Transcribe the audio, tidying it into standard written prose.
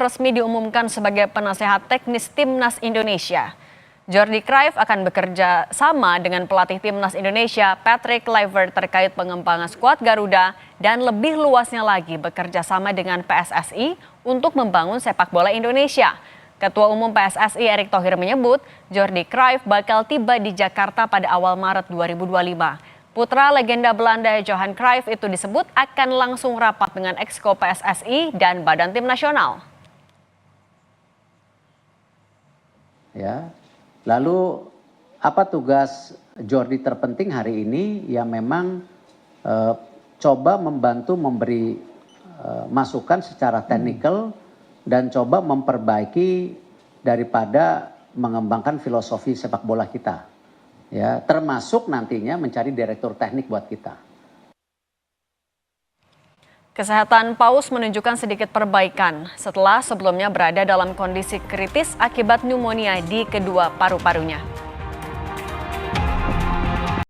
resmi diumumkan sebagai penasehat teknis Timnas Indonesia. Jordi Cruyff akan bekerja sama dengan pelatih Timnas Indonesia Patrick Kluivert terkait pengembangan skuad Garuda dan lebih luasnya lagi bekerja sama dengan PSSI untuk membangun sepak bola Indonesia. Ketua Umum PSSI Erick Thohir menyebut Jordi Cruyff bakal tiba di Jakarta pada awal Maret 2025. Putra legenda Belanda Johan Cruyff itu disebut akan langsung rapat dengan Exco PSSI dan Badan Tim Nasional. Ya, lalu apa tugas Jordi terpenting hari ini? Ya memang coba membantu memberi masukan secara teknikal dan coba memperbaiki daripada mengembangkan filosofi sepak bola kita. Ya, termasuk nantinya mencari direktur teknik buat kita. Kesehatan Paus menunjukkan sedikit perbaikan setelah sebelumnya berada dalam kondisi kritis akibat pneumonia di kedua paru-parunya.